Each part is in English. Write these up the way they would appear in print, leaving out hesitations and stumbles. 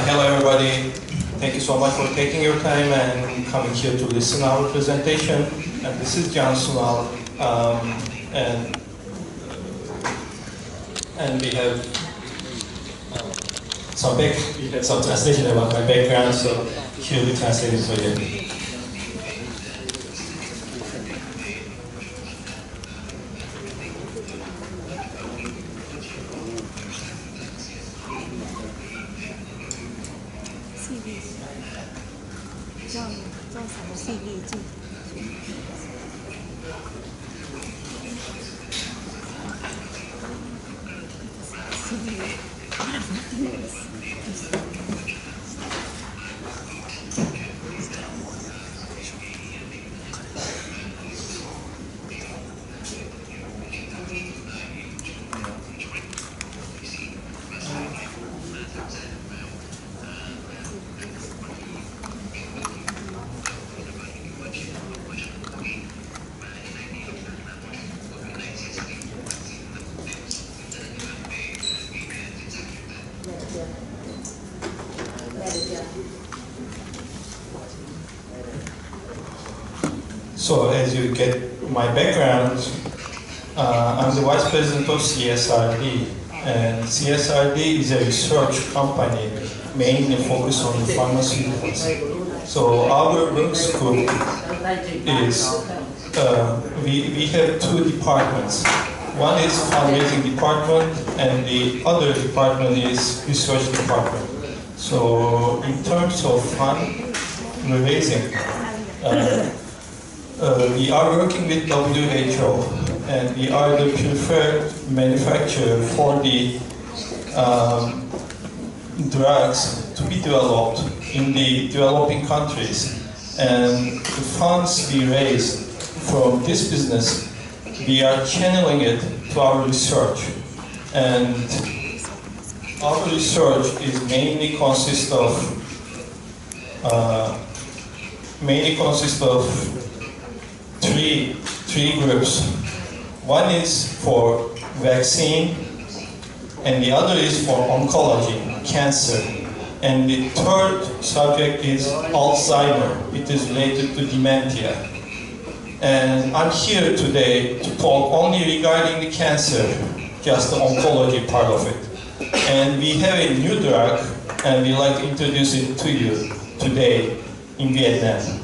Hello everybody. Thank you so much for taking your time and coming here to listen to our presentation. And this is John Sunal, and we have some translation about my background, so here we translate it for you. So as you get my background, I'm the Vice President of CSRD, and CSRD is a research company mainly focused on the pharmaceuticals. So our work scope is, we have two departments. One is fundraising department and the other department is research department. So in terms of fundraising, we are working with WHO, and we are the preferred manufacturer for the drugs to be developed in the developing countries. And the funds we raise from this business, we are channeling it to our research. And our research is mainly consists of three groups. One is for vaccine, and the other is for oncology, cancer. And the third subject is Alzheimer. It is related to dementia. And I'm here today to talk only regarding the cancer, just the oncology part of it. And we have a new drug, and we'd like to introduce it to you today in Vietnam.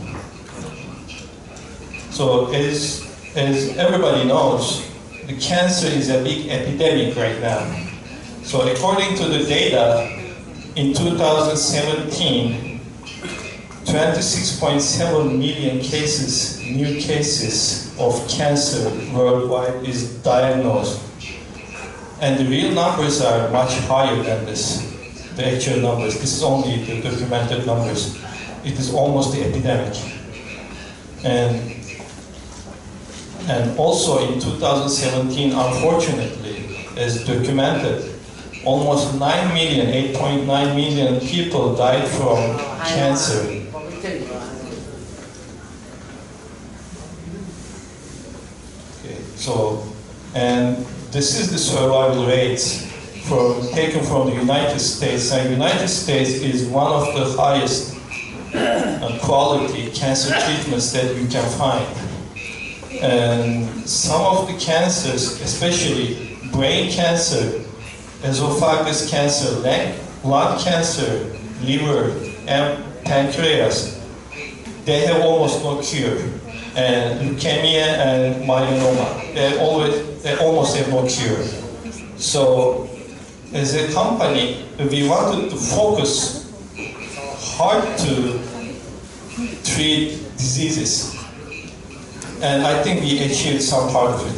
So as everybody knows, the cancer is a big epidemic right now. So according to the data, in 2017, 26.7 million cases, new cases of cancer worldwide is diagnosed. And the real numbers are much higher than this, the actual numbers. This is only the documented numbers. It is almost the epidemic. And also in 2017, unfortunately, as documented, almost 9 million, 8.9 million people died from cancer. Okay, so, and this is the survival rates taken from the United States. And the United States is one of the highest quality cancer treatments that you can find. And some of the cancers, especially brain cancer, esophagus cancer, lung cancer, liver, and pancreas, they have almost no cure. And leukemia and myeloma, they almost have no cure. So, as a company, we wanted to focus hard to treat diseases. And I think we achieved some part of it.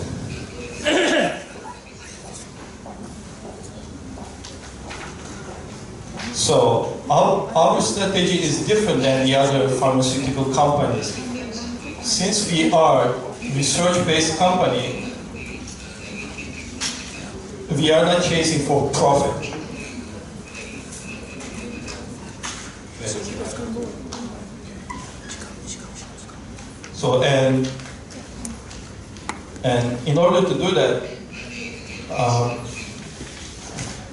So our strategy is different than the other pharmaceutical companies. Since we are a research-based company, we are not chasing for profit. So, and in order to do that,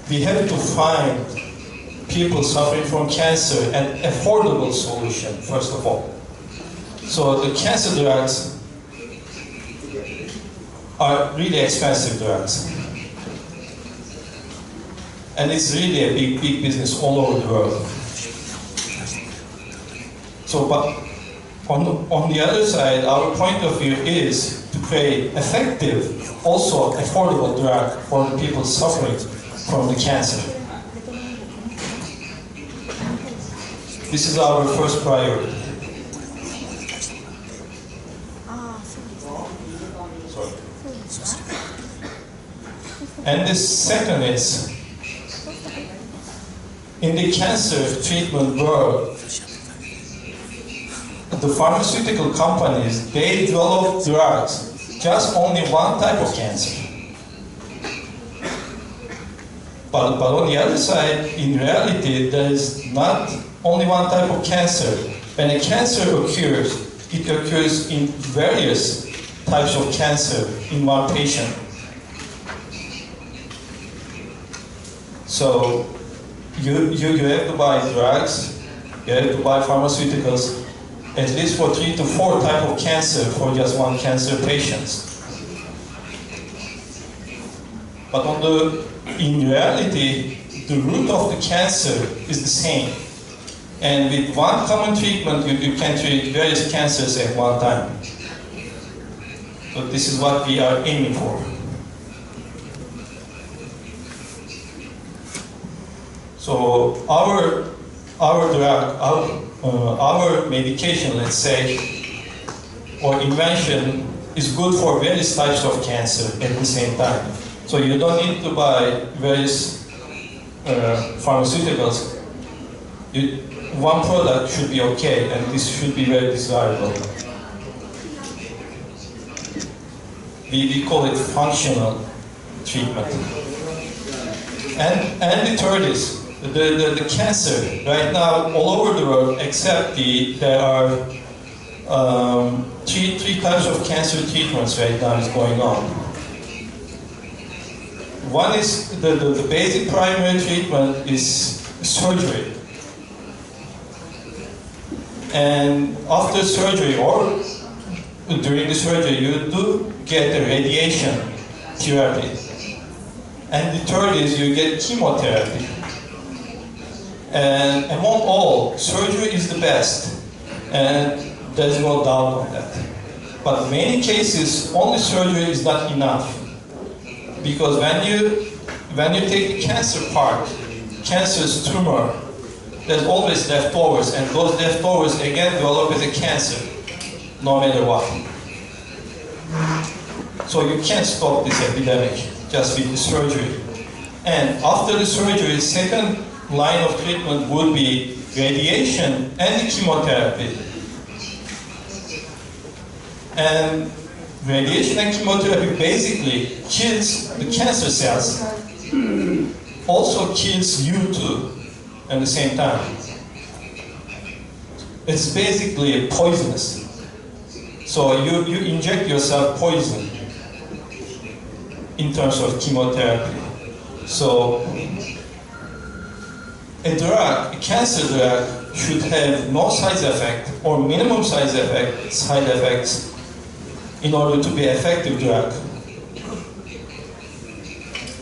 we have to find people suffering from cancer an affordable solution, first of all. So the cancer drugs are really expensive drugs. And it's really a big, big business all over the world. So, but on the other side, our point of view is to create effective, also affordable drug for the people suffering from the cancer. This is our first priority. Sorry. And the second is, in the cancer treatment world, the pharmaceutical companies, they develop drugs just only one type of cancer. But on the other side, in reality, there is not only one type of cancer. When a cancer occurs, it occurs in various types of cancer in one patient. So you have to buy drugs, you have to buy pharmaceuticals, at least for 3 to 4 types of cancer for just one cancer patient. But in reality, the root of the cancer is the same. And with one common treatment, you can treat various cancers at one time. So this is what we are aiming for. So our drug, our medication, let's say, or invention is good for various types of cancer at the same time. So you don't need to buy various pharmaceuticals. One product should be okay, and this should be very desirable. We call it functional treatment. And the third is, the cancer right now all over the world, except there are three types of cancer treatments right now is going on. One is the basic primary treatment is surgery, and after surgery or during the surgery you do get a radiation therapy, and the third is you get chemotherapy. And among all, surgery is the best, and there's no doubt on that. But in many cases, only surgery is not enough, because when you take the cancer part, cancer's tumor, there's always leftovers, and those leftovers again develop as a cancer, no matter what. So you can't stop this epidemic just with the surgery. And after the surgery, second line of treatment would be radiation and chemotherapy. And radiation and chemotherapy basically kills the cancer cells, also kills you too at the same time. It's basically poisonous. So you inject yourself poison in terms of chemotherapy. So a cancer drug should have no side effect or minimum side effects in order to be an effective drug.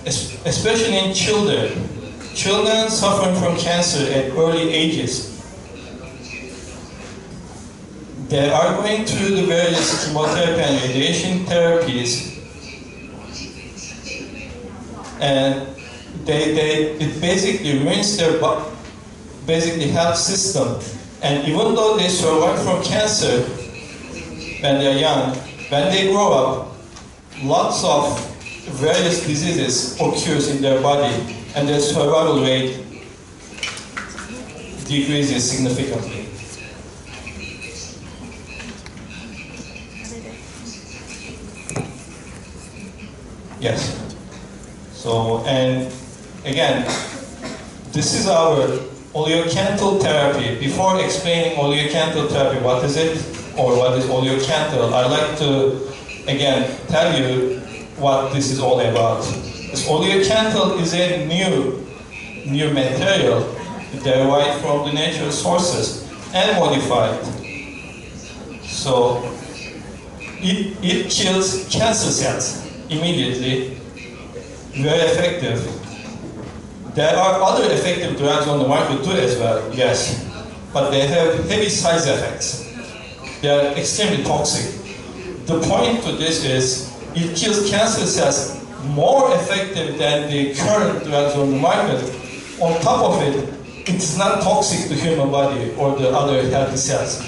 Especially in children. Children suffering from cancer at early ages, they are going through the various chemotherapy and radiation therapies, and it basically ruins their basically health system. And even though they survive from cancer when they're young, when they grow up, lots of various diseases occurs in their body, and their survival rate decreases significantly. Yes. So, and again, this is our oleocanthal therapy. Before explaining oleocanthal therapy, what is it, or what is oleocanthal, I'd like to, again, tell you what this is all about. This oleocanthal is a new material derived from the natural sources and modified. So it kills cancer cells immediately, very effective. There are other effective drugs on the market too as well, yes, but they have heavy side effects. They are extremely toxic. The point to this is it kills cancer cells more effective than the current drugs on the market. On top of it, it's not toxic to human body or the other healthy cells.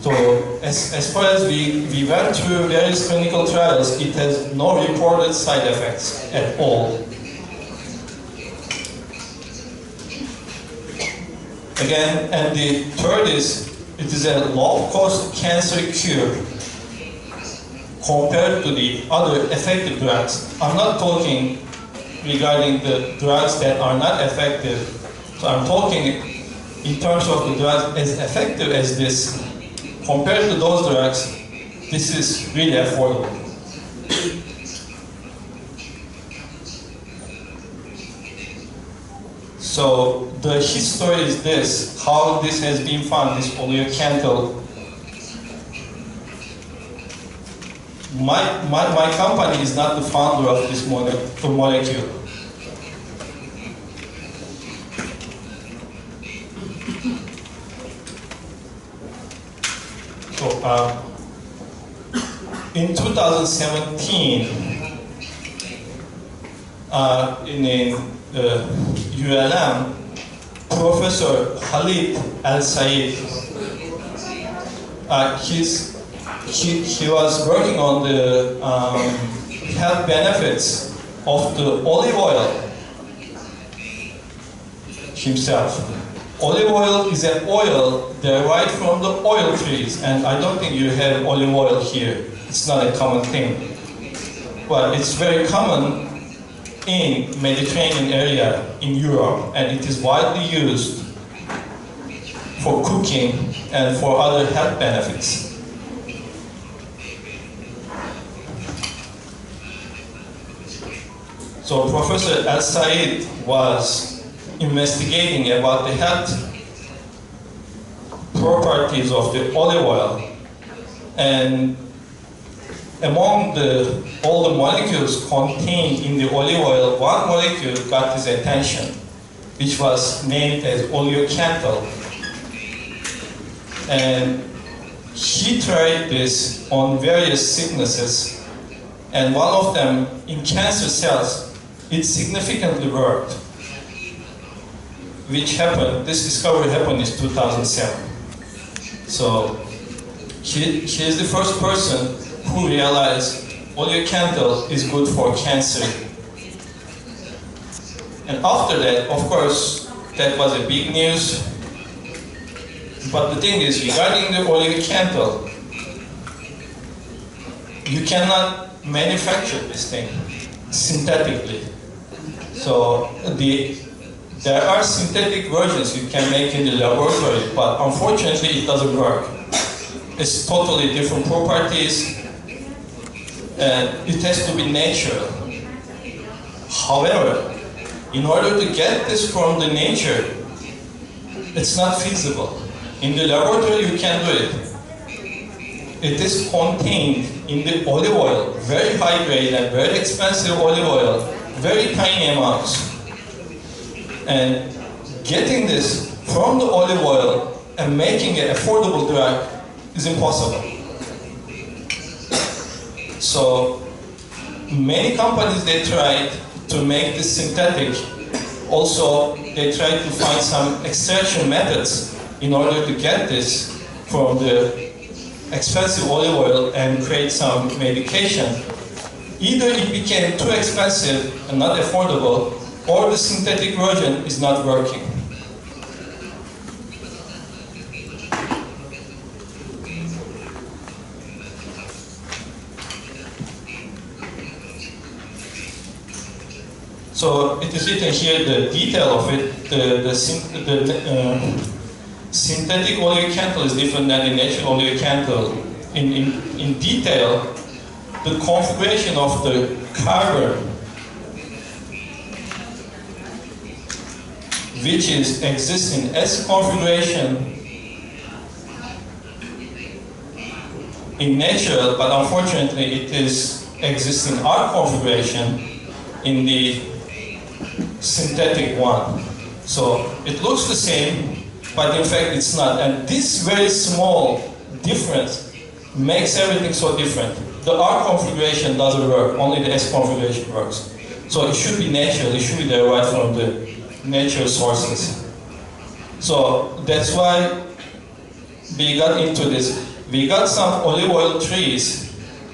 So as far as we went through various clinical trials, it has no reported side effects at all. Again, and the third is, it is a low-cost cancer cure compared to the other effective drugs. I'm not talking regarding the drugs that are not effective. So I'm talking in terms of the drugs as effective as this. Compared to those drugs, this is really affordable. So the history is this, how this has been found, this oleocanthal. My company is not the founder of this molecule. So in 2017, in ULM, Professor Khalid Al-Said, he was working on the health benefits of the olive oil himself. Olive oil is an oil derived from the oil trees, and I don't think you have olive oil here. It's not a common thing. But it's very common in Mediterranean area in Europe, and it is widely used for cooking and for other health benefits. So Professor Al-Said was investigating about the health properties of the olive oil, and among all the molecules contained in the olive oil, one molecule got his attention, which was named as oleocanthal. And he tried this on various sicknesses, and one of them, in cancer cells, it significantly worked. Which happened, this discovery happened in 2007. So he is the first person who realized oleocanthal is good for cancer. And after that, of course, that was a big news. But the thing is, regarding the oleocanthal, you cannot manufacture this thing synthetically. So there are synthetic versions you can make in the laboratory, but unfortunately it doesn't work. It's totally different properties, and it has to be natural. However, in order to get this from the nature, it's not feasible. In the laboratory you can do it. It is contained in the olive oil, very high grade and very expensive olive oil, very tiny amounts. And getting this from the olive oil and making an affordable drug is impossible. So many companies, they tried to make this synthetic. Also, they tried to find some extraction methods in order to get this from the expensive olive oil and create some medication. Either it became too expensive and not affordable, or the synthetic version is not working. So it is written here, the detail of it. The synthetic oleocanthal is different than the natural oleocanthal. in detail the configuration of the carbon, which is existing S configuration in nature, but unfortunately it is existing R configuration in the synthetic one. So it looks the same, but in fact it's not. And this very small difference makes everything so different. The R configuration doesn't work, only the S configuration works. So it should be natural, it should be derived from the natural sources. So that's why we got into this. We got some olive oil trees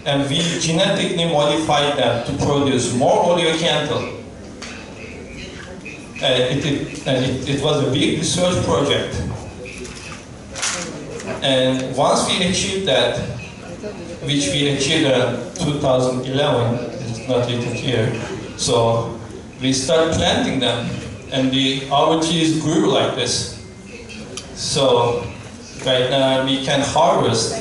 and we genetically modified them to produce more oleocanthal. It was a big research project. And once we achieved that, which we achieved in 2011, it's not written here, so we started planting them, and our trees grew like this. So right now we can harvest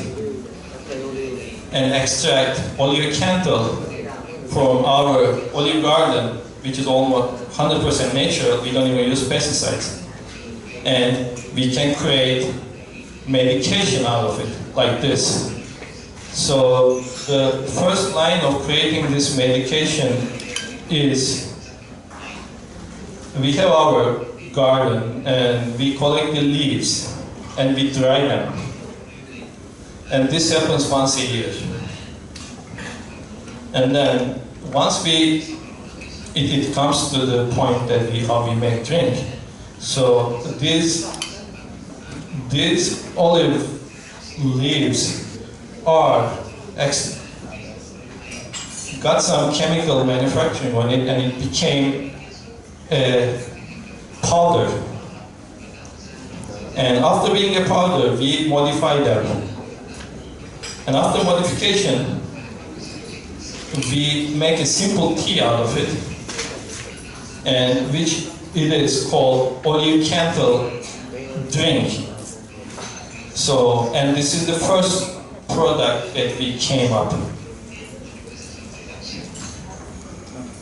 and extract oleocanthal from our olive garden, which is almost 100% natural. We don't even use pesticides. And we can create medication out of it, like this. So the first line of creating this medication is, we have our garden and we collect the leaves and we dry them. And this happens once a year. And then once it comes to the point that how we make drink. So these olive leaves got some chemical manufacturing on it, and it became a powder. And after being a powder, we modify them. And after modification, we make a simple tea out of it, and which it is called oleocanthal drink. So, and this is the first product that we came up.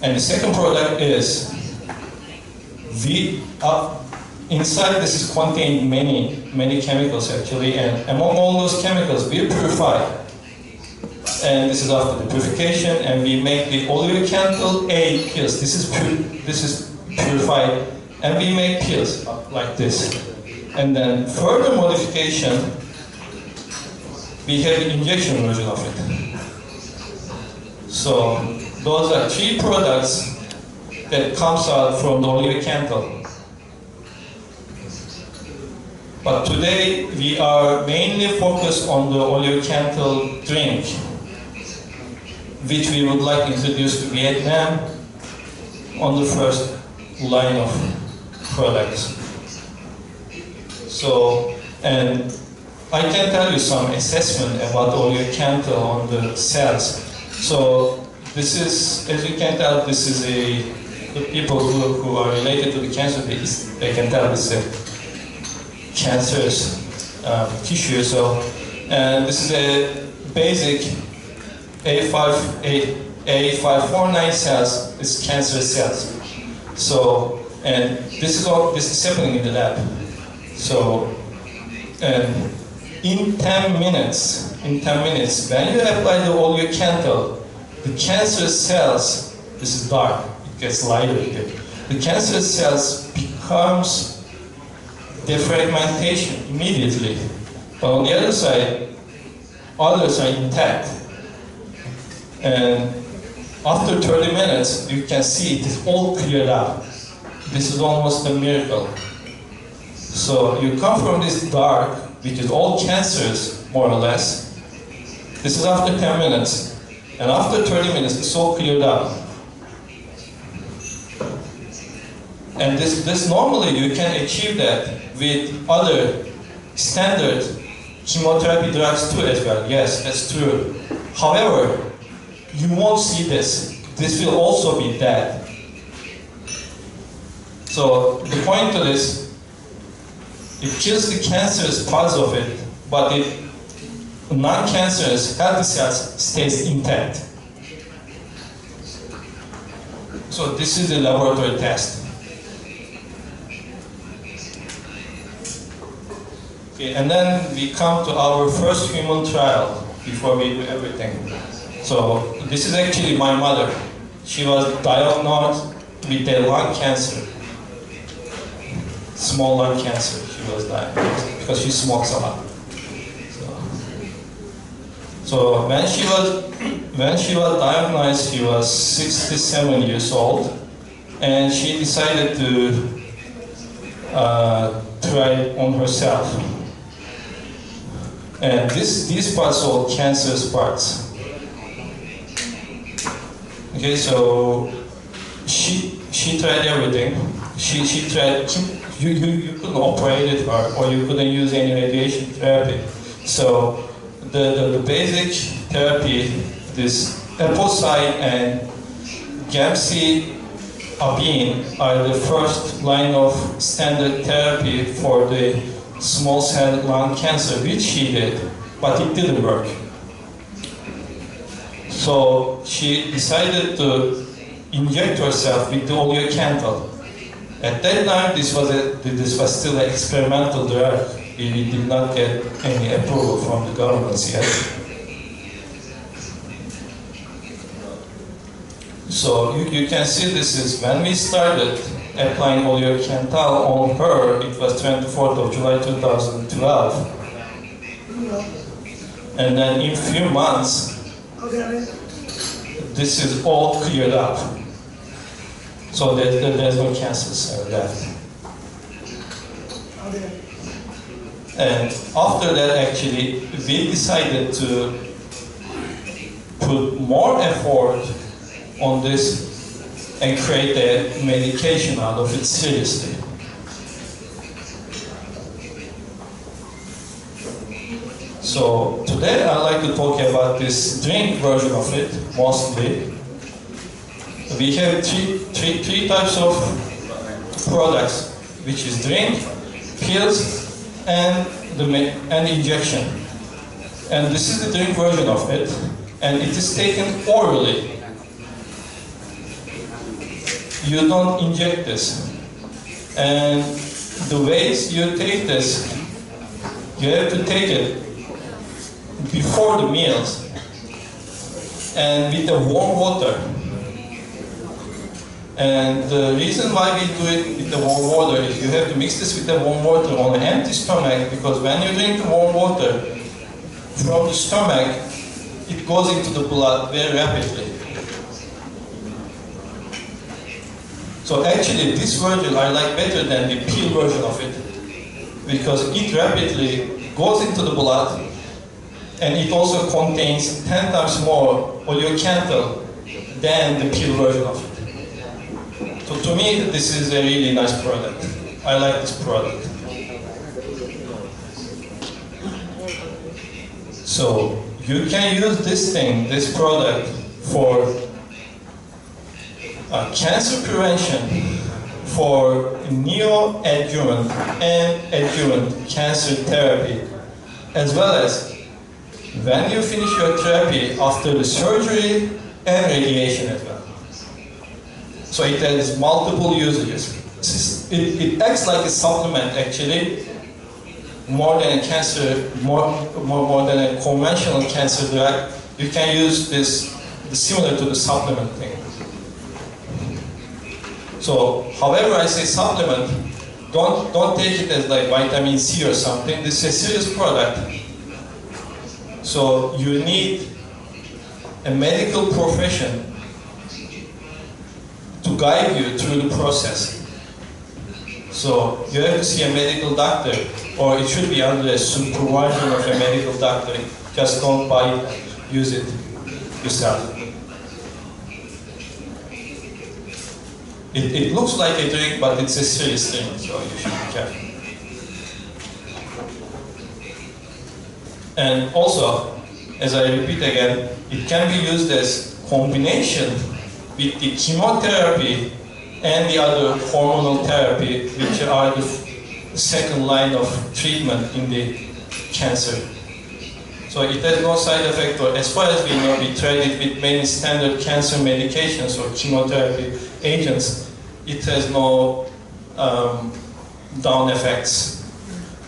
And the second product is, inside this is contained many chemicals actually, and among all those chemicals we purify. And this is after the purification, and we make the oleocanthal A pills. This is purified, and we make pills like this. And then further modification, we have the injection version of it. So those are 3 products that comes out from the oleocanthal. But today we are mainly focused on the oleocanthal drink, which we would like to introduce to Vietnam on the first line of products. So, and I can tell you some assessment about oleocanthal on the cells. So this is, as you can tell, this is the people who are related to the cancer, they can tell this is a cancerous tissue. So, and this is a basic A549 cells, it's cancerous cells. So, and this is happening in the lab. So, and in 10 minutes, when you apply the oleocanthal, the cancerous cells, this is dark, it gets lighter here. The cancerous cells becomes defragmentation immediately. But on the other side, others are intact. And after 30 minutes, you can see it is all cleared up. This is almost a miracle. So you come from this dark, which is all cancerous, more or less. This is after 10 minutes. And after 30 minutes, it's all cleared up. And this normally you can achieve that with other standard chemotherapy drugs too as well. Yes, that's true. However, you won't see this. This will also be dead. So the point to this, it kills the cancerous parts of it, but it non-cancerous healthy cells stays intact. So this is the laboratory test. Okay, and then we come to our first human trial before we do everything. So this is actually my mother. She was diagnosed with a lung cancer, small lung cancer. She was diagnosed because she smokes a lot. So when she was diagnosed, she was 67 years old, and she decided to try it on herself. And these parts are all cancerous parts. Okay, so she tried everything. She tried. You couldn't operate her, or you couldn't use any radiation therapy. So the basic therapy, this epoxide and gemcitabine are the first line of standard therapy for the small cell lung cancer, which she did, but it didn't work. So she decided to inject herself with the oleocanthal. At that time, this was still an experimental drug. We did not get any approval from the governments yet. So you can see this is when we started applying oleocanthal on her. It was 24th of July 2012. And then in a few months, this is all cleared up. So there's no cancers left. And after that, actually, we decided to put more effort on this and create a medication out of it seriously. So today I'd like to talk about this drink version of it, mostly. We have three types of products, which is drink, pills, and injection. And this is the drink version of it, and it is taken orally. You don't inject this. And the ways you take this, you have to take it before the meals and with the warm water. And the reason why we do it with the warm water is you have to mix this with the warm water on an empty stomach, because when you drink the warm water from the stomach, it goes into the blood very rapidly. So actually this version I like better than the pill version of it, because it rapidly goes into the blood, and it also contains 10 times more oleocanthal than the pill version of it. So to me, this is a really nice product. I like this product. So you can use this product for cancer prevention, for neoadjuvant and adjuvant cancer therapy, as well as when you finish your therapy after the surgery and radiation as well. So it has multiple usages. It acts like a supplement, actually, more than a cancer, more than a conventional cancer drug. You can use this similar to the supplement thing. So, however I say supplement, don't take it as like vitamin C or something. This is a serious product. So you need a medical profession to guide you through the process. So you have to see a medical doctor, or it should be under the supervision of a medical doctor. Just don't buy it, use it yourself. It looks like a drink, but it's a serious thing, so you should be careful. And also, as I repeat again, it can be used as combination with the chemotherapy and the other hormonal therapy, which are the second line of treatment in the cancer. So it has no side effect, or as far as we know, we tried it with many standard cancer medications or chemotherapy agents. It has no down effects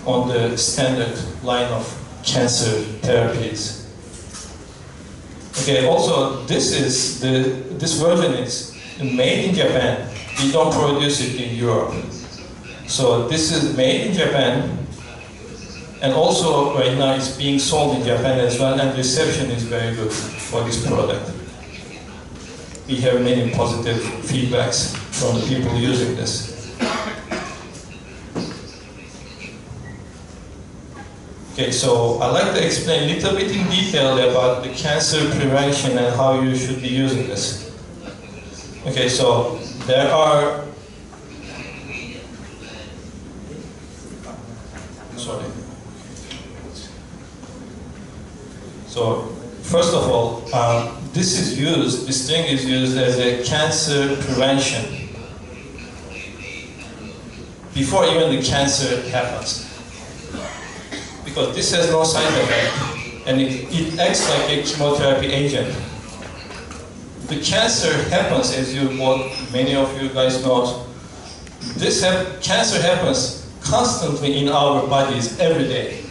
on the standard line of cancer therapies. Okay, also this version is made in Japan. We don't produce it in Europe. So this is made in Japan, and also right now it's being sold in Japan as well, and reception is very good for this product. We have many positive feedbacks from the people using this. Okay, so I'd like to explain a little bit in detail about the cancer prevention and how you should be using this. Okay, so there are, sorry. So first of all, this thing is used as a cancer prevention before even the cancer happens. Because this has no side effect, and it acts like a chemotherapy agent. The cancer happens, as many of you guys know, cancer happens constantly in our bodies every day.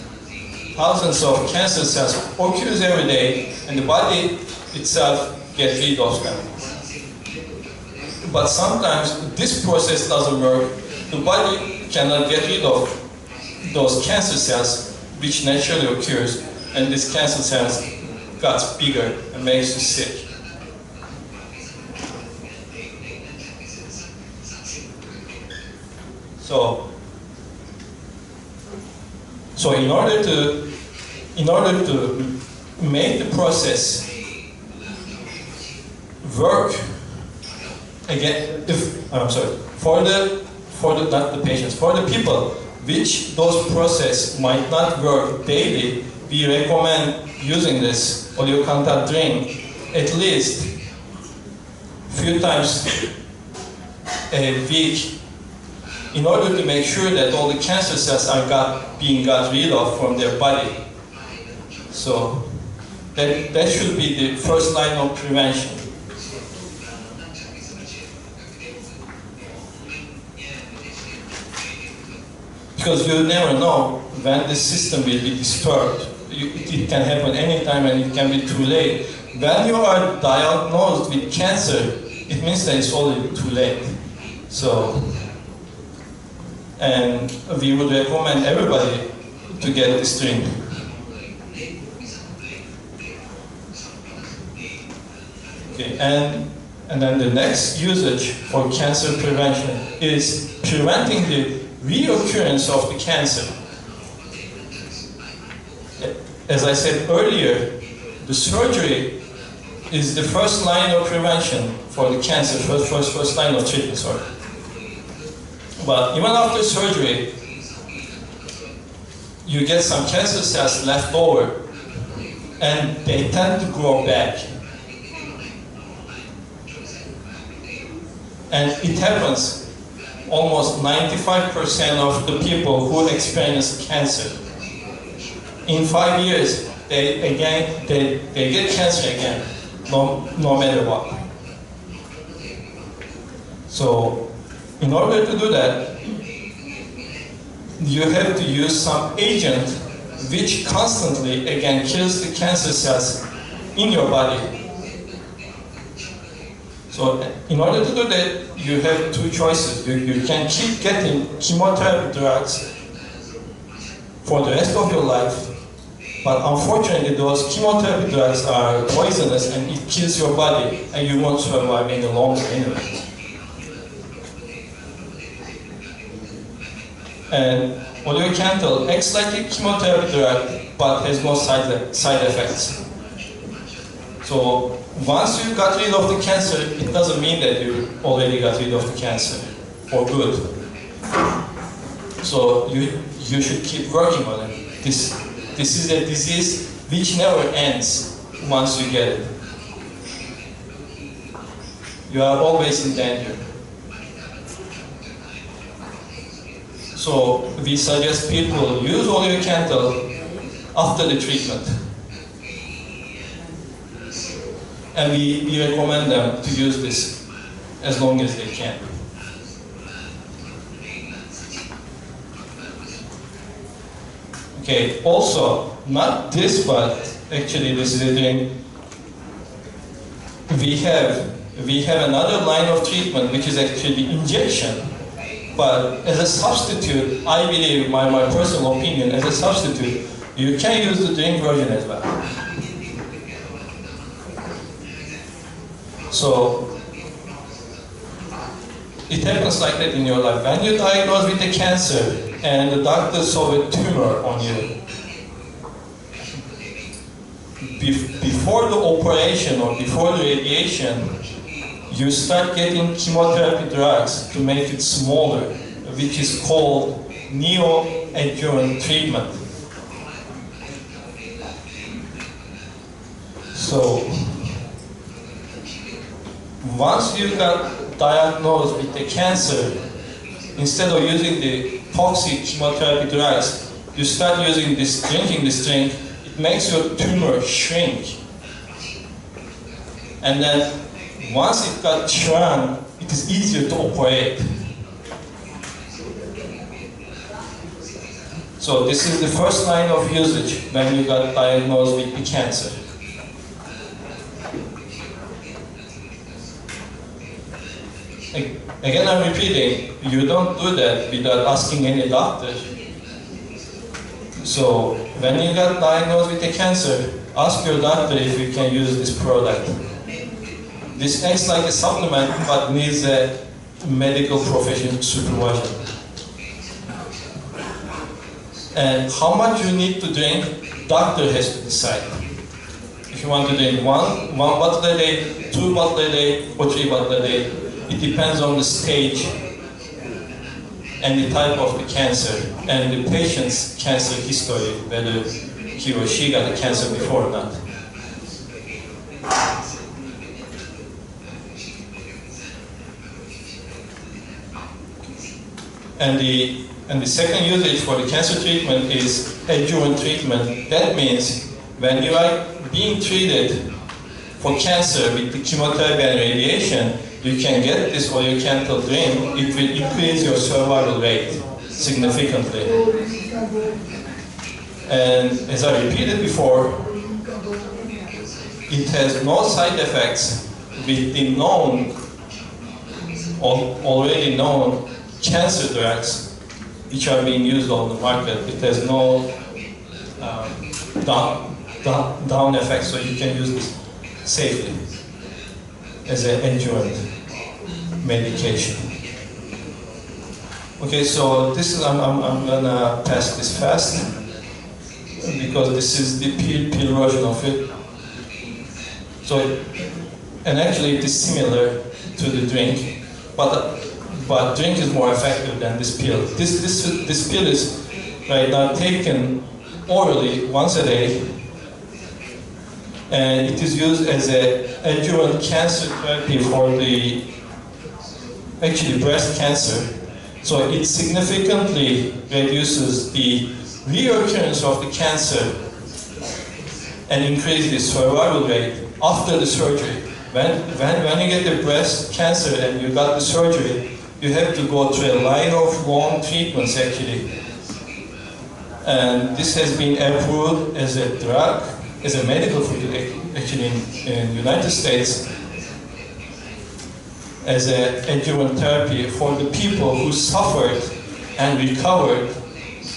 Thousands of cancer cells occurs every day, and the body itself gets rid of them. But sometimes this process doesn't work. The body cannot get rid of those cancer cells, which naturally occurs, and these cancer cells gets bigger and makes you sick. So in order to make the process work again, for the patients, for the people which those process might not work daily, we recommend using this oleocanthal drink at least few times a week in order to make sure that all the cancer cells are being got rid of from their body. So that should be the first line of prevention. Because you never know when the system will be disturbed. It can happen anytime and it can be too late. When you are diagnosed with cancer, it means that it's already too late. So, and we would recommend everybody to get this drink. Okay, and then the next usage for cancer prevention is preventing the reoccurrence of the cancer. As I said earlier, the surgery is the first line of prevention for the cancer, first line of treatment, sorry. But even after surgery, you get some cancer cells left over, and they tend to grow back. And it happens almost 95% of the people who experience cancer. In 5 years, they get cancer again, no matter what. So, in order to do that, you have to use some agent which constantly, again, kills the cancer cells in your body. So, in order to do that, you have two choices. You can keep getting chemotherapy drugs for the rest of your life, but unfortunately those chemotherapy drugs are poisonous and it kills your body and you won't survive any longer anyway. And oleocanthal acts like a chemotherapy drug but has no side effects. So once you got rid of the cancer, it doesn't mean that you already got rid of the cancer for good. So you should keep working on it. This is a disease which never ends once you get it. You are always in danger. So we suggest people use oleocanthal after the treatment. And we recommend them to use this as long as they can. Okay, also, not this, but actually this is a thing. We have another line of treatment which is actually injection. But as a substitute, I believe, my personal opinion, as a substitute, you can use the drink version as well. So, it happens like that in your life. When you're diagnosed with a cancer and the doctor saw a tumor on you, before the operation or before the radiation, you start getting chemotherapy drugs to make it smaller, which is called neoadjuvant treatment. So, once you got diagnosed with the cancer, instead of using the toxic chemotherapy drugs, you start using this, drinking this drink. It makes your tumor shrink. And then once it got shrunk, it is easier to operate. So this is the first line of usage when you got diagnosed with the cancer. Again, I'm repeating, you don't do that without asking any doctor. So when you got diagnosed with a cancer, ask your doctor if you can use this product. This acts like a supplement, but needs a medical professional supervision. And how much you need to drink, doctor has to decide. If you want to drink one bottle a day, 2 bottles a day, or 3 bottles a day, it depends on the stage and the type of the cancer and the patient's cancer history, whether he or she got the cancer before or not. And the second usage for the cancer treatment is adjuvant treatment. That means when you are being treated for cancer with the chemotherapy and radiation, you can get this or you can drink. It will increase your survival rate significantly. And as I repeated before, it has no side effects with the already known cancer drugs which are being used on the market. It has no down effects, so you can use this safely as an adjuvant medication. Okay, so this is I'm gonna pass this fast because this is the pill version of it. So, and actually it is similar to the drink, but drink is more effective than this pill. This pill is right now taken orally once a day, and it is used as an adjuvant cancer therapy for the actually breast cancer. So it significantly reduces the reoccurrence of the cancer and increases the survival rate after the surgery. When you get the breast cancer and you got the surgery, you have to go through a line of long treatments actually. And this has been approved as a drug, as a medical food actually in the United States, as an adjuvant therapy for the people who suffered and recovered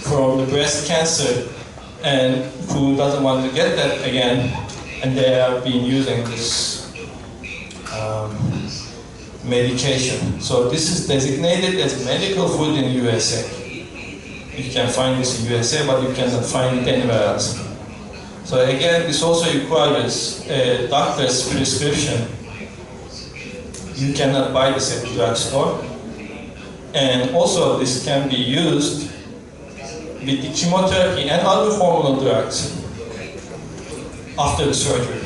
from the breast cancer and who doesn't want to get that again, and they have been using this medication. So this is designated as medical food in the USA. You can find this in USA, but you cannot find it anywhere else. So again, this also requires a doctor's prescription. You cannot buy this at the drugstore. And also this can be used with the chemotherapy and other hormonal drugs after the surgery.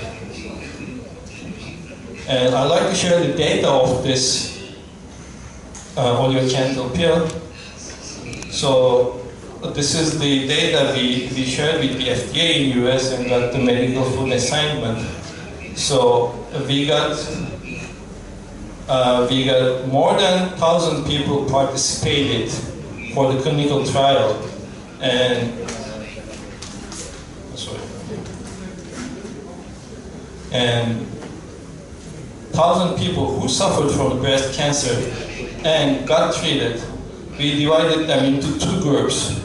And I'd like to share the data of this oleocanthal pill. So this is the data we shared with the FDA in US and got the medical food assignment. So we got more than 1,000 people participated for the clinical trial, and and 1,000 people who suffered from breast cancer and got treated. We divided them into two groups,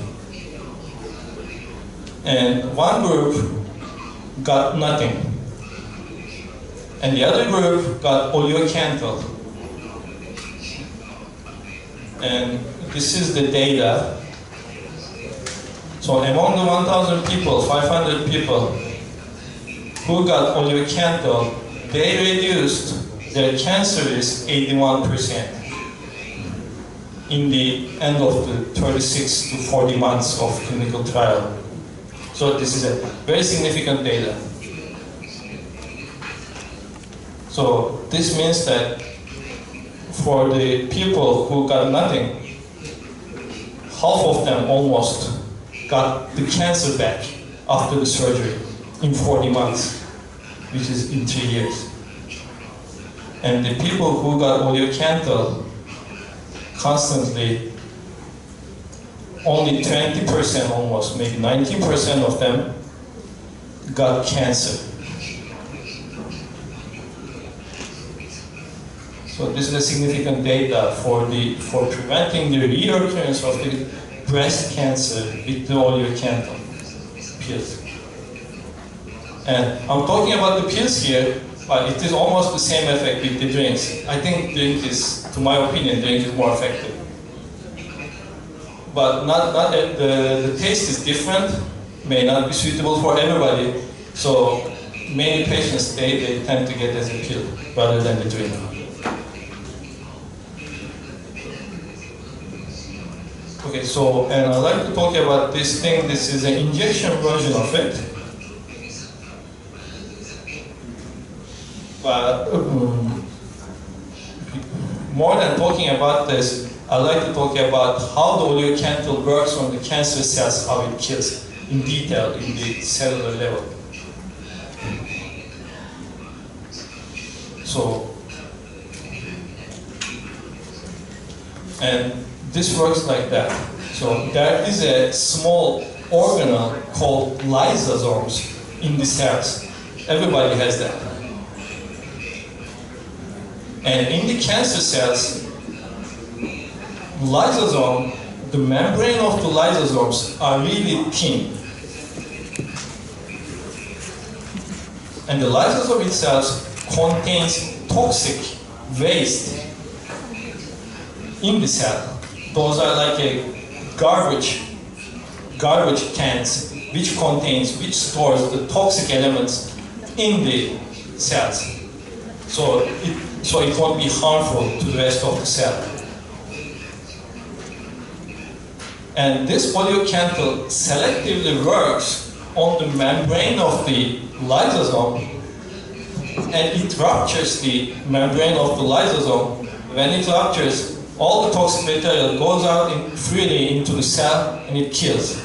and one group got nothing, and the other group got oleocanthal. And this is the data. So among the 1,000 people, 500 people who got oleocanthal, they reduced their cancer risk 81% in the end of the 36 to 40 months of clinical trial. So this is a very significant data. So this means that for the people who got nothing, half of them almost got the cancer back after the surgery in 40 months, which is in 3 years. And the people who got oleocanthal constantly, only 20% almost, maybe 19% of them got cancer. So this is a significant data for preventing the reoccurrence of the breast cancer with the oleocanthal pills. And I'm talking about the pills here, but it is almost the same effect with the drinks. I think drink is, to my opinion, drink is more effective. But the taste is different, may not be suitable for everybody. So many patients, they tend to get as a pill rather than the drink. Okay, so, and I'd like to talk about this thing. This is an injection version of it. But more than talking about this, I'd like to talk about how the oleocanthal works on the cancer cells, how it kills in detail in the cellular level. So, and this works like that. So there is a small organelle called lysosomes in the cells. Everybody has that. And in the cancer cells, lysosome, the membrane of the lysosomes are really thin. And the lysosome itself contains toxic waste in the cell. Those are like a garbage cans which stores the toxic elements in the cells. So it won't be harmful to the rest of the cell. And this oleocanthal selectively works on the membrane of the lysosome, and it ruptures the membrane of the lysosome. When it ruptures, all the toxic material goes out freely into the cell and it kills.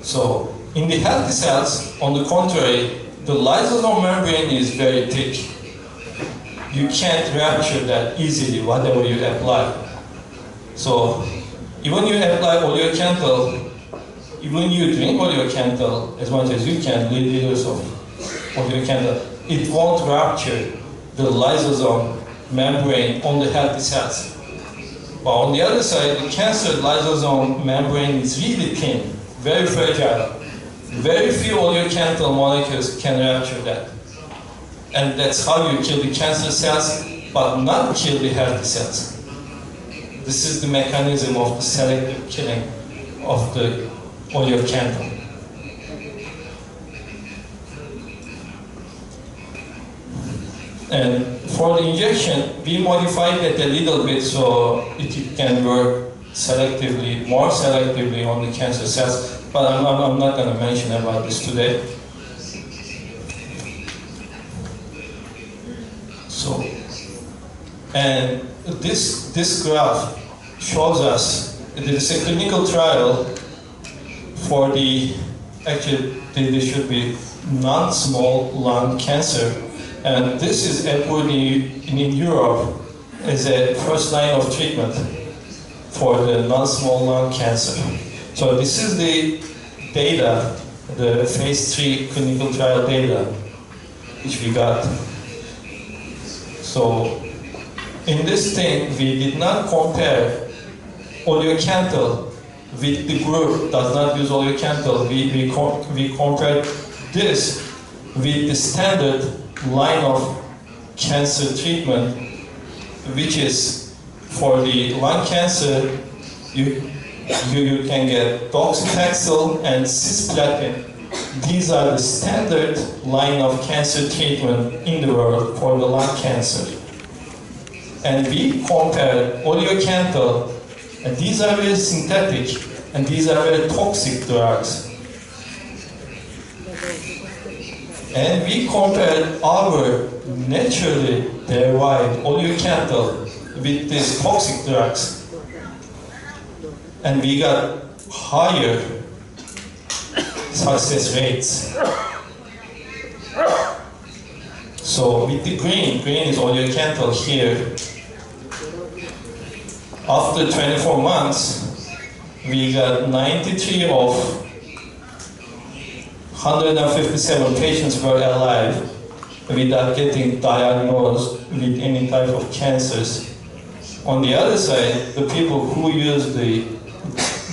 So, in the healthy cells, on the contrary, the lysosome membrane is very thick. You can't rupture that easily, whatever you apply. So, even you apply oleocanthal, even you drink oleocanthal as much as you can, liters of oleocanthal, it won't rupture the lysosome membrane on the healthy cells. But on the other side, the cancer lysosome membrane is really thin, very fragile. Very few oleocanthal molecules can rupture that. And that's how you kill the cancer cells, but not kill the healthy cells. This is the mechanism of the selective killing of the oleocanthal. And for the injection, we modified it a little bit so it can work selectively, more selectively on the cancer cells, but I'm not going to mention about this today. So, and this graph shows us, it is a clinical trial for the actually there should be non-small lung cancer. And this is approved in Europe as a first line of treatment for the non-small lung cancer. So this is the data, the phase 3 clinical trial data, which we got. So in this thing, we did not compare oleocanthal with the group does not use oleocanthal. We compared this with the standard line of cancer treatment, which is for the lung cancer, you can get docetaxel and cisplatin. These are the standard line of cancer treatment in the world for the lung cancer. And we compared oleocanthal, and these are very synthetic, and these are very toxic drugs. And we compared our naturally derived oleocanthal with these toxic drugs. And we got higher success rates. So with the green is oleocanthal here. After 24 months, we got 93 of 157 patients were alive without getting diagnosed with any type of cancers. On the other side, the people who used the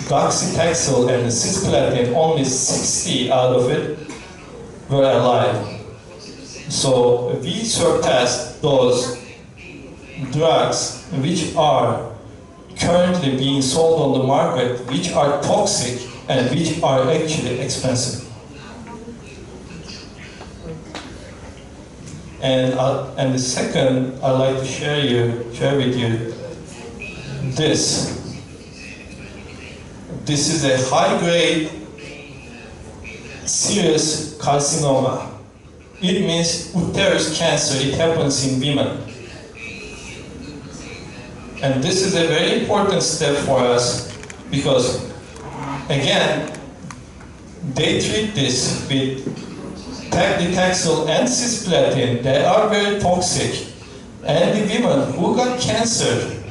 docetaxel and the cisplatin, only 60 out of it were alive. So we surpassed those drugs which are currently being sold on the market, which are toxic and which are actually expensive. And the second, I'd like to share with you this. This is a high-grade serous carcinoma. It means uterus cancer. It happens in women. And this is a very important step for us because, again, they treat this with paclitaxel and cisplatin. They are very toxic. And the women who got cancer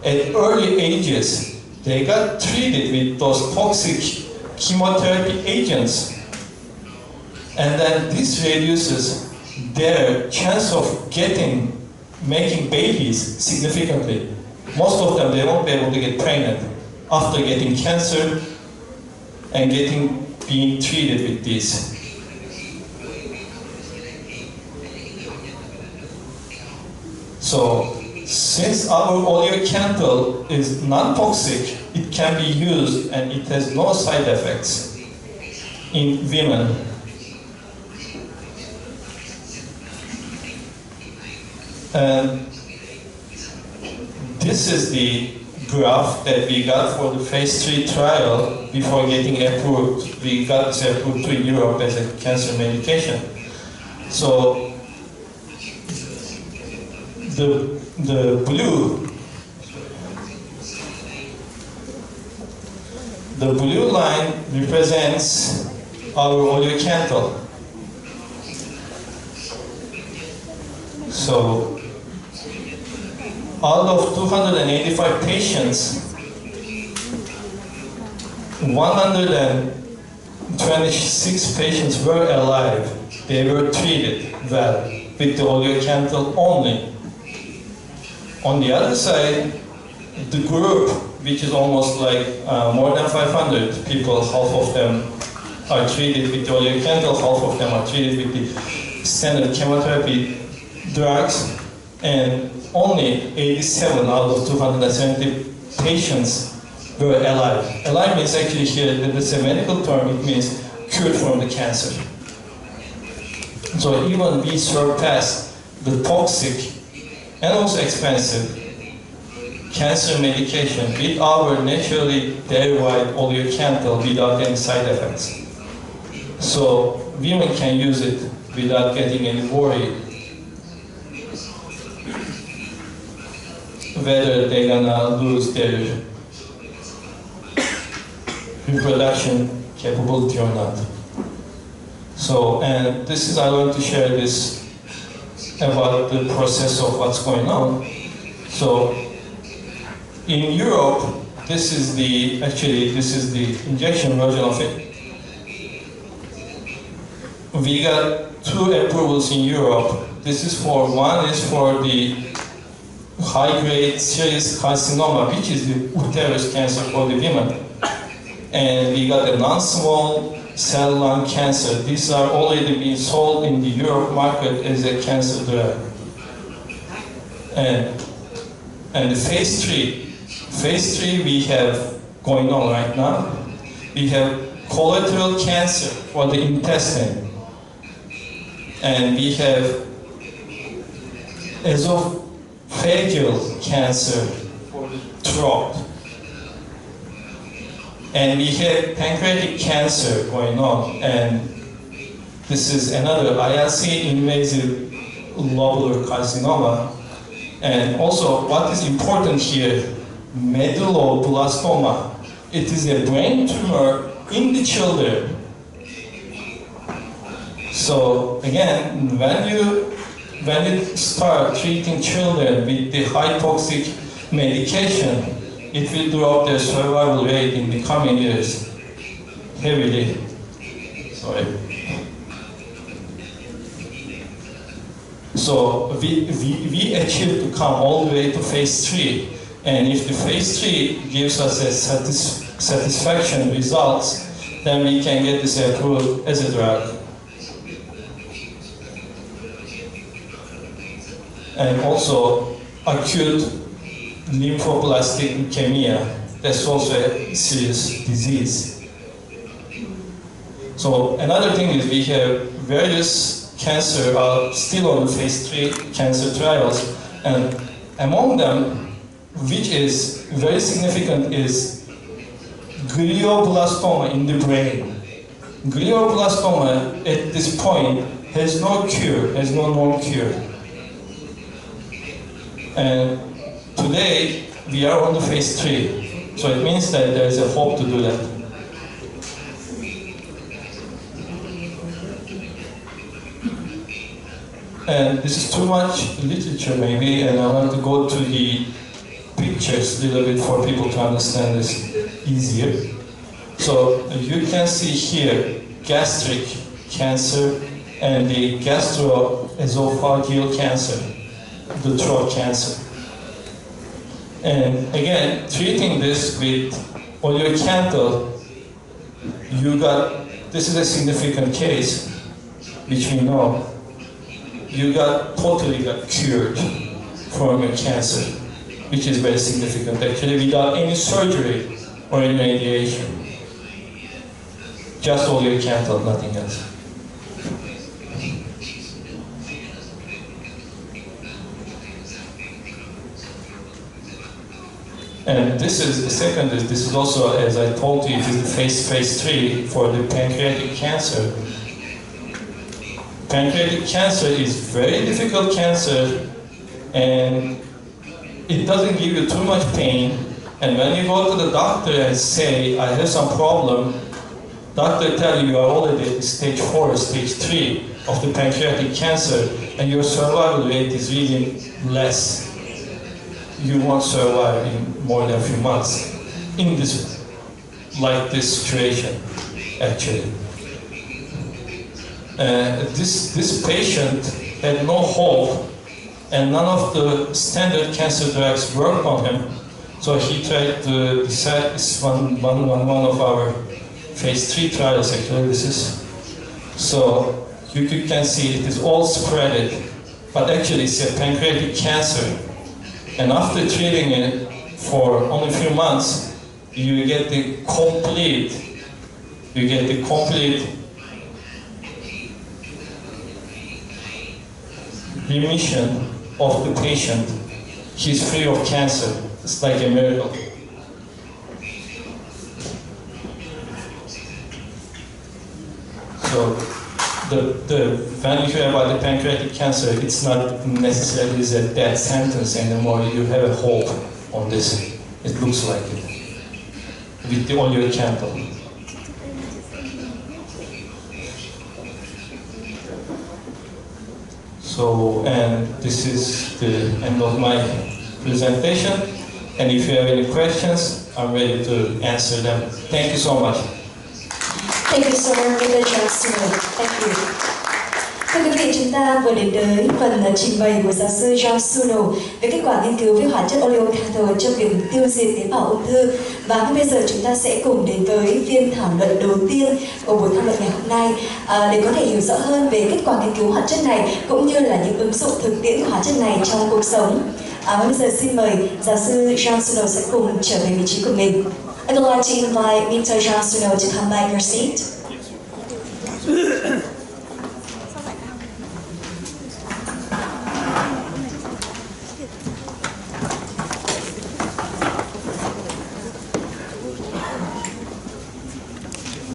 at early ages, they got treated with those toxic chemotherapy agents. And then this reduces their chance of making babies significantly. Most of them, they won't be able to get pregnant after getting cancer and being treated with this. So, since our oleocanthal is non-toxic, it can be used and it has no side effects in women. And this is the graph that we got for the phase 3 trial before getting approved. We got this approved in Europe as a cancer medication. So the blue line represents our oleocanthal. So out of 285 patients, 126 patients were alive. They were treated well with the oleocanthal only. On the other side, the group, which is almost like more than 500 people, half of them are treated with the oleocanthal, half of them are treated with the standard chemotherapy drugs, and only 87 out of 270 patients were alive. Alive means actually here, that's a medical term, it means cured from the cancer. So even we surpassed the toxic and also expensive cancer medication with our naturally derived oleocanthal without any side effects. So women can use it without getting any worry whether they're gonna lose their reproduction capability or not. So, and this is, I want to share this about the process of what's going on. So, in Europe, this is the injection version of it. We got 2 approvals in Europe. This is for, one is for the high-grade serous carcinoma, which is the uterus cancer for the women. And we got a non-small cell lung cancer. These are already being sold in the Europe market as a cancer drug. And the phase 3 we have going on right now. We have colorectal cancer for the intestine. And we have esophageal cancer for the throat. And we have pancreatic cancer going on. And this is another ILC invasive lobular carcinoma. And also, what is important here, medulloblastoma. It is a brain tumor in the children. So again, when you start treating children with the high toxic medication, it will drop their survival rate in the coming years heavily. Sorry. So we achieved to come all the way to phase 3. And if the phase 3 gives us a satisfaction results, then we can get this approved as a drug. And also acute lymphoblastic leukemia, that's also a serious disease. So another thing is we have various cancer are still on the phase 3 cancer trials, and among them, which is very significant, is glioblastoma in the brain. Glioblastoma at this point has no cure, has no known cure. And today, we are on the phase 3. So it means that there is a hope to do that. And this is too much literature maybe, and I want to go to the pictures a little bit for people to understand this easier. So you can see here gastric cancer and the gastroesophageal cancer, the throat cancer. And again, treating this with oleocanthal, this is a significant case, which we know. You totally got cured from your cancer, which is very significant actually, without any surgery or any radiation. Just oleocanthal, nothing else. And this is the second, this is also, as I told you, it is the phase 3 for the pancreatic cancer. Pancreatic cancer is very difficult cancer, and it doesn't give you too much pain. And when you go to the doctor and say, I have some problem, doctor tell you are already stage 4, stage 3 of the pancreatic cancer, and your survival rate is really less. You won't survive in more than a few months in this situation, actually. This patient had no hope, and none of the standard cancer drugs worked on him. So he tried to decide, this is one of our phase 3 trials, actually, this is. So you can see it is all spread, but actually it's a pancreatic cancer. And after treating it for only a few months, you get the complete remission of the patient. He's free of cancer. It's like a miracle. So when you hear about the pancreatic cancer, it's not necessarily a death sentence anymore. You have a hope on this. It looks like it. With the oleocanthal. So, and this is the end of my presentation. And if you have any questions, I'm ready to answer them. Thank you so much. Thank you so much, Dr. Jang. Thank you. Thưa quý vị, chúng ta vừa đến tới phần trình bày của giáo sư John Suno về kết quả nghiên cứu về hóa chất oleocathode trong việc tiêu diệt tế bào ung thư. Và ngay bây giờ chúng ta sẽ cùng đến với phiên thảo luận đầu tiên của buổi thảo luận ngày hôm nay để có thể hiểu rõ hơn về kết quả nghiên cứu hóa chất này cũng như là những ứng dụng thực tiễn của hóa chất này trong cuộc sống. Và bây giờ xin mời giáo sư John Suno sẽ cùng trở về vị trí của mình. I'd like to invite Mr. John Suno to come back your seat.